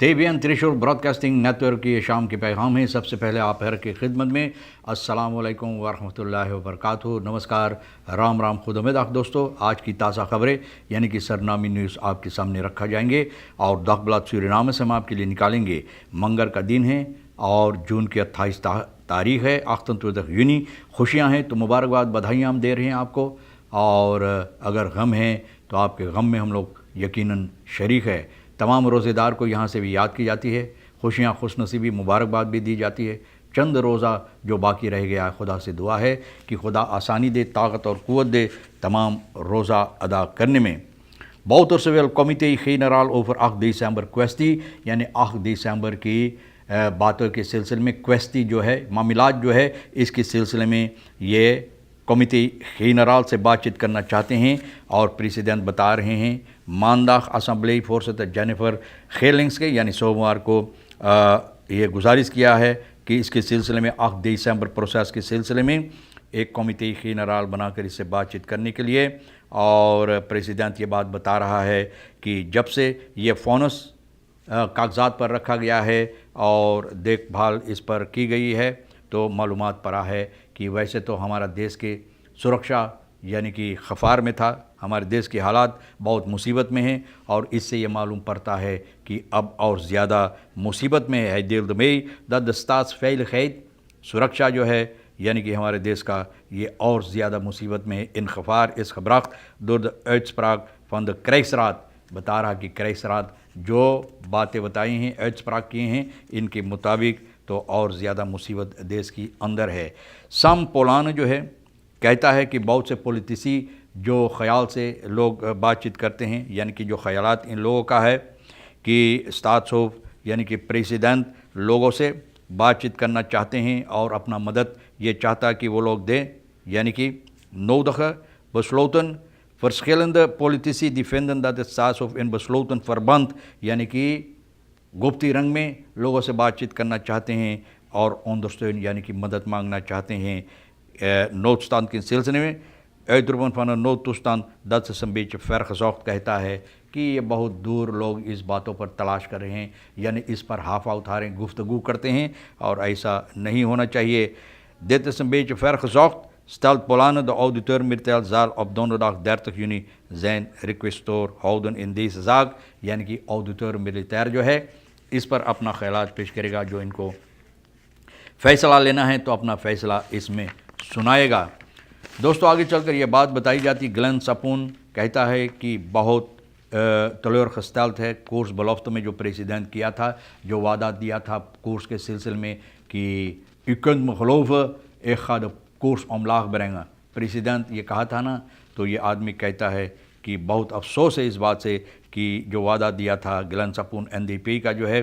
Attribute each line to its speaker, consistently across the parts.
Speaker 1: तेबियन त्रिशूल broadcasting network की ये शाम के पैगाम है। सबसे पहले आप हर की खिदमत में अस्सलाम वालेकुम वरहमतुल्लाहि वबरकातुहू। नमस्कार, राम राम, खुद उम्मीद दोस्तों। आज की ताज़ा खबरें यानी कि सरनामी न्यूज़ आपके सामने रखा जाएंगे और दखबलात सूरनामे से हम आपके लिए निकालेंगे। मंगर का दिन है और जून की 28 तारीख़ है। अख्तंतुद यूनी खुशियाँ हैं तो मुबारकबाद, बधाइयाँ हम दे रहे हैं आपको। और अगर गम है तो आपके गम में हम लोग यकीनन शरीक है। तमाम रोज़ेदार को यहाँ से भी याद की जाती है, खुशियाँ खुशनसीबी मुबारकबाद भी दी जाती है। चंद रोज़ा जो बाकी रह गया है, खुदा से दुआ है कि खुदा आसानी दे, ताकत और क़ुव्वत दे तमाम रोज़ा अदा करने में। बहुत से वेल कमिटी खीनराल ओवर 8 दिसंबर क्वेस्टी यानी 8 दिसंबर की बातों के सिलसिले में क्वेस्टी जो है मामलात जो है इसके सिलसिले में ये कमिटी खीनराल से बातचीत करना चाहते हैं और प्रेसिडेंट बता रहे हैं मानदाख असम्बली फोर्स जेनिफर खेलिंग्स के यानी सोमवार को ये गुजारिश किया है कि इसके सिलसिले में 8 दिसंबर प्रोसेस के सिलसिले में एक कमिटी खीनराल बनाकर इससे बातचीत करने के लिए। और प्रेसिडेंट ये बात बता रहा है कि जब से ये फोनस कागजात पर रखा गया है और देखभाल इस पर की गई है तो मालूमात पड़ा है कि वैसे तो हमारा देश की सुरक्षा यानी कि खफार में था, हमारे देश के हालात बहुत मुसीबत में हैं और इससे ये मालूम पड़ता है कि अब और ज़्यादा मुसीबत में है। दिल दमेई दस्तास फैल खैद सुरक्षा जो है यानी कि हमारे देश का ये और ज़्यादा मुसीबत में है। इन खफार इस खबरात दुर्द एचप्राग फंद क्रैसरात बता रहा कि क्रैसरात जो बातें बताई हैं एचप्राग किए हैं इनके मुताबिक तो और ज़्यादा मुसीबत देश की अंदर है। सम पोलान जो है कहता है कि बहुत से पॉलिटिसी जो ख्याल से लोग बातचीत करते हैं यानी कि जो ख्यालात इन लोगों का है कि स्टाट्सोफ यानी कि प्रेसिडेंट लोगों से बातचीत करना चाहते हैं और अपना मदद ये चाहता कि वो लोग दें यानी कि नोदख बसलोतन verschillende politici die vinden dat het staatshoofd in besloten verband यानी कि गुप्ती रंग में लोगों से बातचीत करना चाहते हैं और ondersteun यानी कि मदद मांगना चाहते हैं noodstand के सिलसिले में। uitroepen van een noodtoestand dat is een beetje ver gezocht कहता है कि ये बहुत दूर लोग इस बातों पर तलाश कर रहे हैं यानी इस पर हाफा उठा रहे हैं, गुफ्तगू करते हैं और ऐसा नहीं होना चाहिए। dit is een beetje ver gezocht stelt Polane de auditeur-militair zal op donderdag 30 juni zijn requestor houden in deze zaak यानी कि auditeur militair जो है इस पर अपना ख्यालात पेश करेगा। जो इनको फ़ैसला लेना है तो अपना फ़ैसला इसमें सुनाएगा। दोस्तों आगे चलकर ये बात बताई जाती, ग्लेन सपून कहता है कि बहुत teleurgesteld है कोर्स belofte में जो प्रेसिडेंट किया था, जो वादा दिया था कोर्स के सिलसिले में कि u kunt me geloven ik ga de कोर्स omlaag बरेंगा। प्रेसिडेंट ये कहा था ना, तो ये आदमी कहता है कि बहुत अफसोस है इस बात से कि जो वादा दिया था ग्लेन सपून NDP का जो है,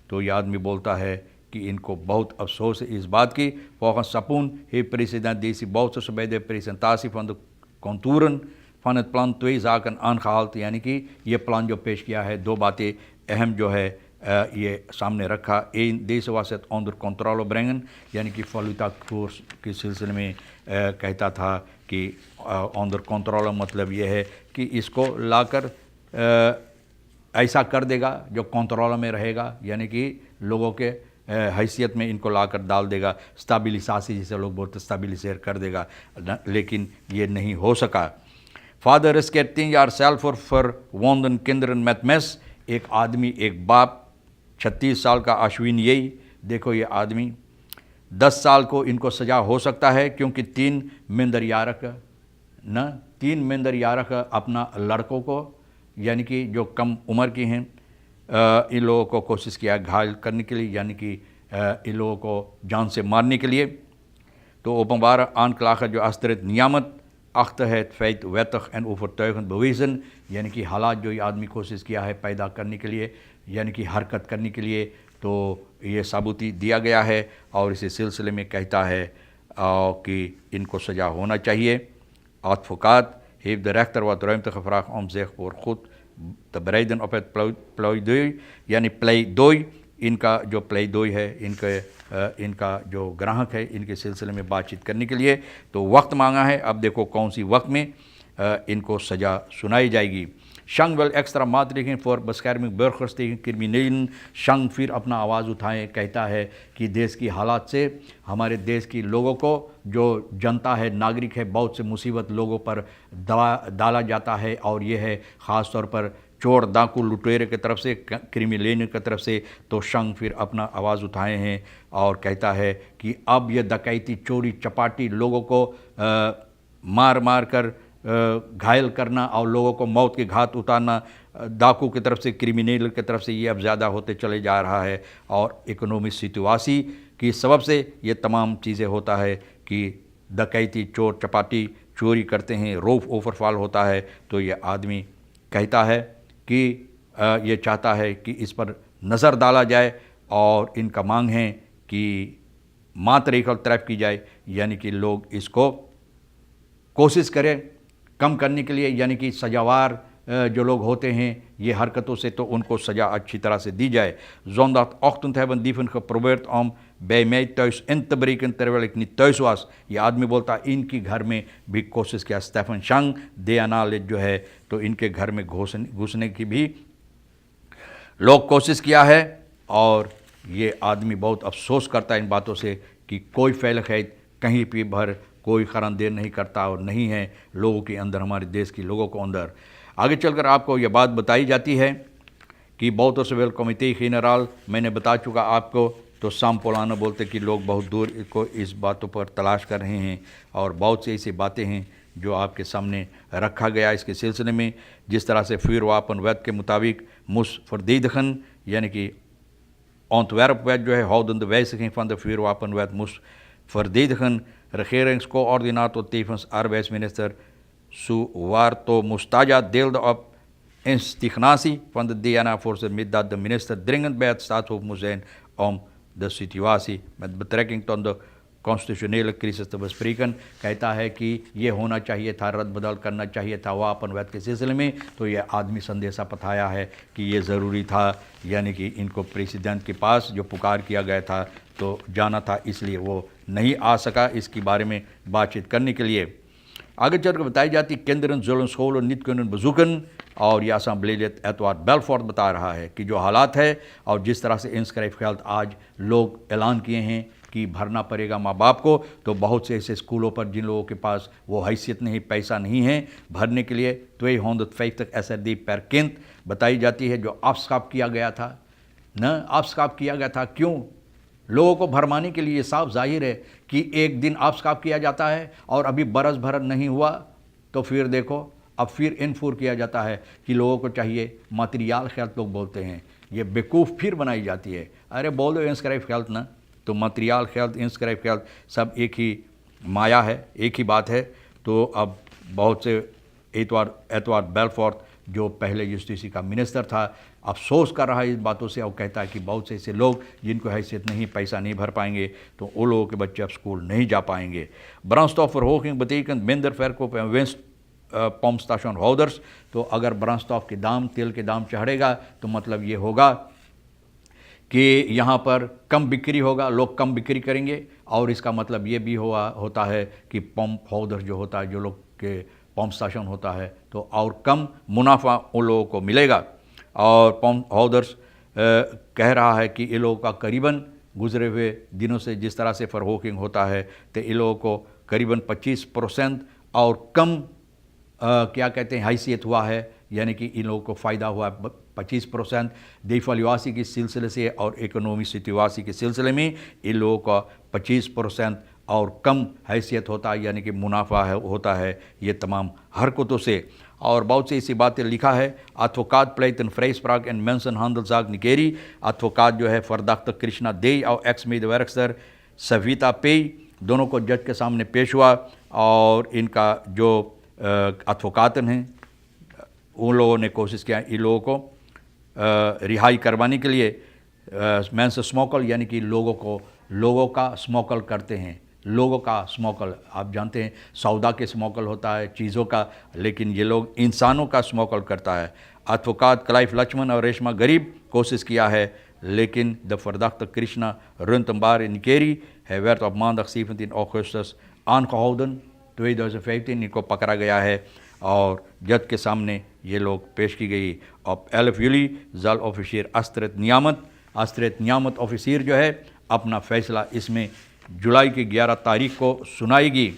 Speaker 1: तो ये आदमी बोलता है कि इनको बहुत अफसोस है इस बात की। Volgens Sapoen heeft president deze Bouterse bij de presentatie van de contouren van het plan 2 zaken aangehaald यानी कि ये प्लान जो पेश किया है 2 बातें अहम जो है ये सामने रखा। इन देश वासत ऑनर कंट्रोल ब्रेंगन यानी कि फलूता कोर्स के सिलसिले में कहता था कि ऑनर कंट्रोल मतलब ये है कि इसको लाकर ऐसा कर देगा जो कंट्रोल में रहेगा यानी कि लोगों के हैसियत में इनको लाकर डाल देगा, स्टेबिलिसासी जिसे लोग बोलते स्टेबिलिसेर कर देगा, लेकिन ये नहीं हो सका। Father riskeert 10 jaar cel voor verwonden kinderen met mes। एक आदमी, एक बाप 36 साल का अश्विन यही देखो, ये आदमी 10 साल को इनको सज़ा हो सकता है क्योंकि 3 मेंदर यारक अपना लड़कों को यानी कि जो कम उम्र की हैं इन लोगों को कोशिश किया घायल करने के लिए यानी कि इन लोगों को जान से मारने के लिए। तो openbare aanklager जो astrid नियामत achter het feit wettig en overtuigend bewezen यानी कि हालात जो ये आदमी कोशिश किया है पैदा करने के लिए यानी कि हरकत करने के लिए, तो ये सबूती दिया गया है और इसी सिलसिले में कहता है कि इनको सज़ा होना चाहिए। Advocaat heeft de rechter wat ruimte gevraagd om zich voor goed te bereiden op het pleidooi यानी प्लेदोई, इनका जो प्लेदोई है इनका जो ग्राहक है इनके सिलसिले में बातचीत करने के लिए तो वक्त मांगा है। अब देखो कौन सी वक्त में इनको सज़ा सुनाई जाएगी। शंग वेल एक्स्ट्रा मातरिकें फॉर बस्कैरमिक बर्खस्ती क्रिमिनल शंग फिर अपना आवाज़ उठाएं, कहता है कि देश की हालात से हमारे देश की लोगों को, जो जनता है, नागरिक है, बहुत से मुसीबत लोगों पर डाला जाता है, और ये है ख़ास तौर पर चोर डाकू लुटेरे की तरफ से, क्रिमिनल की तरफ से। तो शंग फिर अपना आवाज़ उठाए हैं और कहता है कि अब ये डकैती, चोरी चपाटी, लोगों को मार मार कर घायल करना और लोगों को मौत के घाट उतारना डाकू की तरफ से, क्रिमिनल की तरफ से, ये अब ज़्यादा होते चले जा रहा है। और इकोनॉमिक सिचुएशन की सबब से ये तमाम चीज़ें होता है कि डकैती, चोर चपाटी चोरी करते हैं, रोफ ओवरफॉल होता है। तो ये आदमी कहता है कि ये चाहता है कि इस पर नज़र डाला जाए और इनका मांग है कि मात्र एक तरफ की जाए, यानी कि लोग इसको कोशिश करें कम करने के लिए, यानी कि सजावार जो लोग होते हैं ये हरकतों से, तो उनको सज़ा अच्छी तरह से दी जाए। Zondagochtend hebben dieven geprobeerd om bij mij thuis in te breken terwijl ik niet thuis was। ये आदमी बोलता इनकी घर में भी कोशिश किया। स्टेफन शंग देयानाले जो है तो इनके घर में घुसने की भी लोग कोशिश किया है। और ये आदमी बहुत अफसोस करता है इन बातों से कि कोई फैल खैर कहीं भी भर कोई खरान देर नहीं करता और नहीं है लोगों के अंदर, हमारे देश के लोगों को अंदर। आगे चलकर आपको यह बात बताई जाती है कि बहुत सिविल कमिटी जनरल, मैंने बता चुका आपको, तो साम पोलाना बोलते कि लोग बहुत दूर को इस बातों पर तलाश कर रहे हैं और बहुत सी ऐसी बातें हैं जो आपके सामने रखा गया इसके सिलसिले में। जिस तरह से vuurwapen wet के मुताबिक moest verdedigen, यानी कि ontwerpwet जो है houdende wijziging van de vuurwapenwet moest verdedigen। regeringscoördinator tevens arbeidsminister Suharto Mostaja deelde op instignatie van de DNA-voorzitter met dat de minister dringend bij het staatshoofd moet zijn om de situatie met betrekking tot de constitutional crisis तो bespreken। कहता है कि ये होना चाहिए था, रद्द बदल करना चाहिए था वापनवैध के सिलसिले में। तो ये आदमी संदेशा पठाया है कि ये ज़रूरी था, यानी कि इनको प्रेसिडेंट के पास जो पुकार किया गया था तो जाना था, इसलिए वो नहीं आ सका इसके बारे में बातचीत करने के लिए। आगे चलकर बताई जाती केंद्र जुल्म scholen niet kunnen bezoeken। और यह असम्बलीलियत एतवार बेलफोर्ड बता रहा है कि जो हालात है और जिस तरह से इंस्क्राइब हेल्थ आज लोग ऐलान किए हैं कि भरना पड़ेगा माँ बाप को, तो बहुत से ऐसे स्कूलों पर जिन लोगों के पास वो हैसियत नहीं, पैसा नहीं है भरने के लिए, तो ये 150 SRD per kind बताई जाती है जो आफ्स्काप किया गया था न, आफ्स्काप किया गया था। क्यों? लोगों को भरमाने के लिए। साफ जाहिर है कि एक दिन आफ्स्काप किया जाता है और अभी बरस भर नहीं हुआ तो फिर देखो अब फिर इनफोर किया जाता है कि लोगों को चाहिए मटेरियल हेल्थ, लोग बोलते हैं। ये बेवकूफ़ फिर बनाई जाती है। अरे बोल दो इंस्क्राइब हेल्थ ना, तो मटेरियल हेल्थ, इंस्क्राइब हेल्थ सब एक ही माया है, एक ही बात है। तो अब बहुत से एतवार बेलफोर्ड जो पहले यूस्टिसी का मिनिस्टर था अफसोस कर रहा है इस बातों से और कहता है कि बहुत से ऐसे लोग जिनको हैसियत नहीं, पैसा नहीं भर पाएंगे, तो वो लोगों के बच्चे अब स्कूल नहीं जा पाएंगे। brandstofverhoging betekent minder verkoop en winst pump holders. तो अगर ब्रांडस्टॉफ के दाम, तेल के दाम चढ़ेगा तो मतलब ये होगा कि यहाँ पर कम बिक्री होगा, लोग कम बिक्री करेंगे। और इसका मतलब ये भी होता है कि पंप होल्डर जो होता है, जो लोग के पंप स्टेशन होता है, तो और कम मुनाफा उन लोगों को मिलेगा। और पंप होल्डर्स कह रहा है कि ये लोगों का करीबन गुजरे हुए दिनों से जिस तरह से फरहोकिंग होता है तो ये लोगों को करीबन 25% और कम क्या कहते हैं हैसियत हुआ है, यानी कि इन लोगों को फ़ायदा हुआ 25% डिफॉल्यूसी के सिलसिले से और इकोनॉमिक सिचुएशन के सिलसिले में इन लोगों का 25% और कम हैसियत होता है, यानी कि मुनाफा होता है ये तमाम हरकतों से। और बहुत सी ऐसी बातें लिखा है। advocaat pleit een vrijspraak in mensenhandelzaak Nikeri। advocaat जो है verdachte कृष्णा दे और एक्स मेdewerkster सविता पे, दोनों को जज के सामने पेश हुआ और इनका जो एडवोकातन हैं उन लोगों ने कोशिश किया इन लोगों को रिहाई करवाने के लिए। मेंस स्मोकल, यानी कि लोगों का स्मोकल करते हैं। लोगों का स्मोकल आप जानते हैं, सौदा के स्मोकल होता है चीज़ों का, लेकिन ये लोग इंसानों का स्मोकल करता है। एडवोकात क्लाइव लक्ष्मण और रेशमा गरीब कोशिश किया है, लेकिन de verdachte Krishna Runtenbar in Nikeri, hij werd op maandag 17 augustus aangehouden 2015, इनको पकड़ा गया है और जज के सामने ये लोग पेश की गई। अब एल्फ यूली जल ऑफिसर अस्तरत नियामत ऑफिसर जो है अपना फ़ैसला इसमें जुलाई की 11 तारीख को सुनाएगी।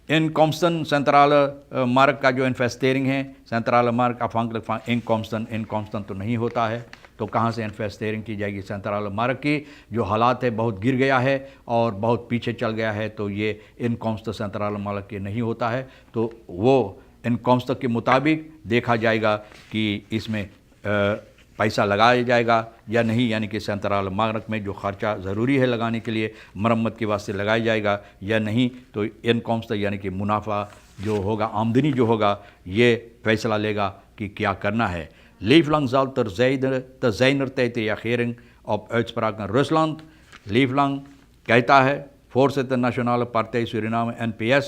Speaker 1: इनकॉन्स्टन सेंट्रल मार्ग का जो इन्वेस्टेरिंग है, सेंट्रल मार्ग अफांग इनकॉन्स्टन तो नहीं होता है, तो कहाँ से इन्वेस्टेरिंग की जाएगी। सेंट्रल मार्ग की जो हालात है बहुत गिर गया है और बहुत पीछे चल गया है, तो ये इनकॉन्स्टन सेंट्रल मार्ग के नहीं होता है। तो वो इनकॉन्स्टन के मुताबिक देखा जाएगा कि इसमें पैसा लगाया जाएगा या नहीं, यानी कि सेंट्रल मार्ग में जो खर्चा ज़रूरी है लगाने के लिए मरम्मत के वास्ते लगाया जाएगा या नहीं। तो इनकॉन्स्टन यानी कि मुनाफा जो होगा, आमदनी जो होगा, ये फैसला लेगा कि क्या करना है। Lieflang zal ter zijner tijd de regering op uitspraken Rusland. Lieflang कहता है voorzitter Nationale Partij Suriname NPS,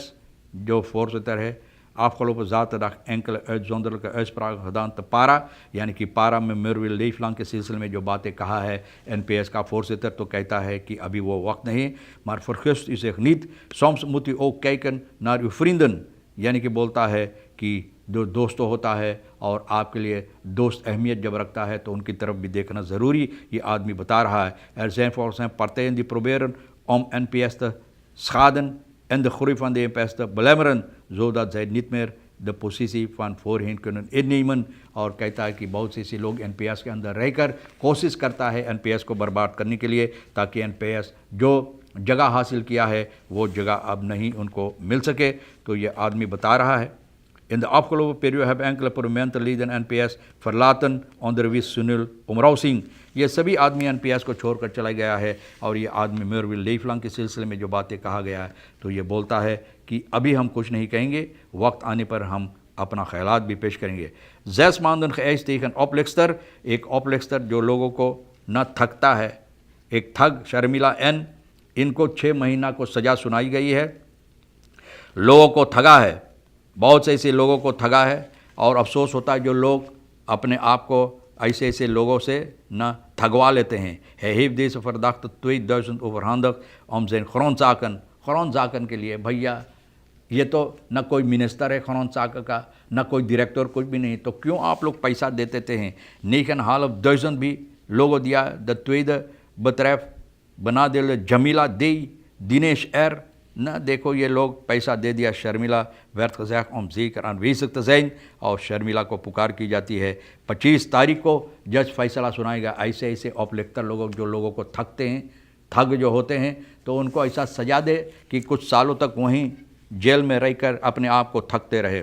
Speaker 1: जो voorzitter है, afgelopen zaterdag enkele uitzonderlijke uitspraken gedaan te Para, यानी कि पारा में मेरविल लीफलांग के सिलसिले में जो बातें कहा है NPS का voorzitter, तो कहता है कि अभी वो वक्त नहीं, maar vergist u zich niet, soms moet u ook kijken naar uw vrienden, यानी कि बोलता है कि जो दोस्त होता है और आपके लिए दोस्त अहमियत जब रखता है तो उनकी तरफ भी देखना ज़रूरी, ये आदमी बता रहा है। Er zijn volgens hem partijen die proberen om NPS te schaden en de groei van de NPS te belemmeren, zodat zij niet meer de positie van voorheen kunnen innemen। और कहता है कि बहुत से ऐसे लोग NPS के अंदर रहकर कोशिश करता है NPS को बर्बाद करने के लिए, ताकि NPS जो जगह हासिल किया है वो जगह अब नहीं उनको मिल सके। तो ये आदमी बता रहा है। In de afgelopen periode hebben enkele prominente leden NPS verlaten, onder wie Sunil Umrao Singh। ये सभी आदमी NPS को छोड़कर चला गया है। और ये आदमी मेरविल लीफलांग के सिलसिले में जो बातें कहा गया है, तो ये बोलता है कि अभी हम कुछ नहीं कहेंगे, वक्त आने पर हम अपना ख्यालात भी पेश करेंगे। 6 maanden geëist tegen oplichter, एक oplichter जो लोगों को न थकता है, एक ठग शर्मिला N, इनको 6 महीना को सज़ा सुनाई गई है। लोगों को ठगा है, बहुत से ऐसे लोगों को ठगा है। और अफसोस होता है जो लोग अपने आप को ऐसे ऐसे लोगों से न ठगवा लेते हैं। Hij heeft deze verdachte 2000 overhandigd om zijn grondzaken के लिए। भैया ये तो न कोई मिनिस्टर है grondzaken का, न कोई डायरेक्टर, कुछ भी नहीं, तो क्यों आप लोग पैसा देते हैं। 9.500 भी लोगों दिया। De tweede betreft benadeelde Jamila D, Dinesh R, ना देखो ये लोग पैसा दे दिया। Sharmila werd gezegd om zeker aanwezig te zijn, और शर्मिला को पुकार की जाती है। 25 तारीख को जज फैसला सुनाएगा। ऐसे ऐसे ऑपलेक्टर लोगों जो लोगों को ठगते हैं, ठग जो होते हैं, तो उनको ऐसा सजा दे कि कुछ सालों तक वहीं जेल में रहकर अपने आप को ठगते रहे।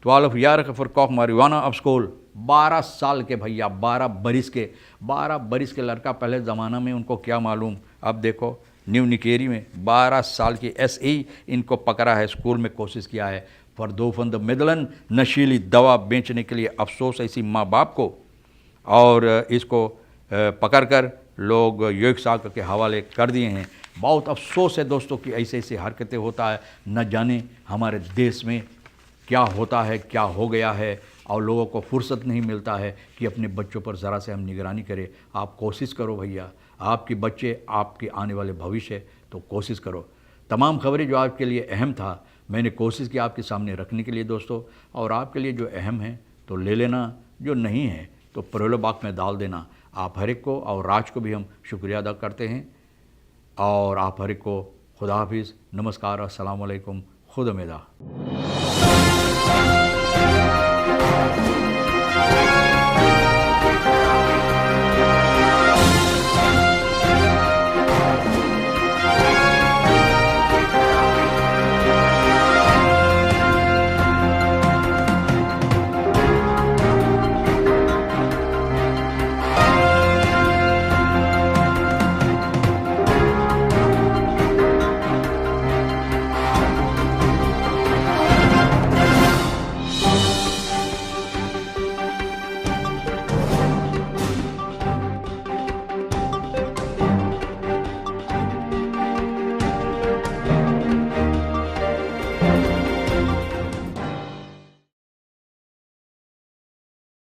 Speaker 1: 12 jaar verkocht marijuana op school, 12 साल के भैया, 12 बरिस के लड़का। पहले ज़माना में उनको क्या मालूम, अब देखो न्यू निकेरी में 12 साल की SE इनको पकड़ा है, स्कूल में कोशिश किया है। फरदोफंद मिदलन नशीली दवा बेचने के लिए। अफसोस ऐसी माँ बाप को, और इसको पकड़कर लोग योग साग के हवाले कर दिए हैं। बहुत अफसोस है दोस्तों कि ऐसे ऐसे हरकतें होता है। न जाने हमारे देश में क्या होता है, क्या हो गया है, और लोगों को फुर्सत नहीं मिलता है कि अपने बच्चों पर ज़रा से हम निगरानी करें। आप कोशिश करो भैया, आपके बच्चे आपके आने वाले भविष्य है, तो कोशिश करो। तमाम खबरें जो आपके लिए अहम था, मैंने कोशिश की आपके सामने रखने के लिए दोस्तों। और आपके लिए जो अहम है तो ले लेना, जो नहीं है तो परोलो बाग में डाल देना। आप हर एक को और राज को भी हम शुक्रिया अदा करते हैं। और आप हर एक को खुदा हाफिज़, नमस्कार, अस्सलाम वालेकुम, खुद उम्मीदा।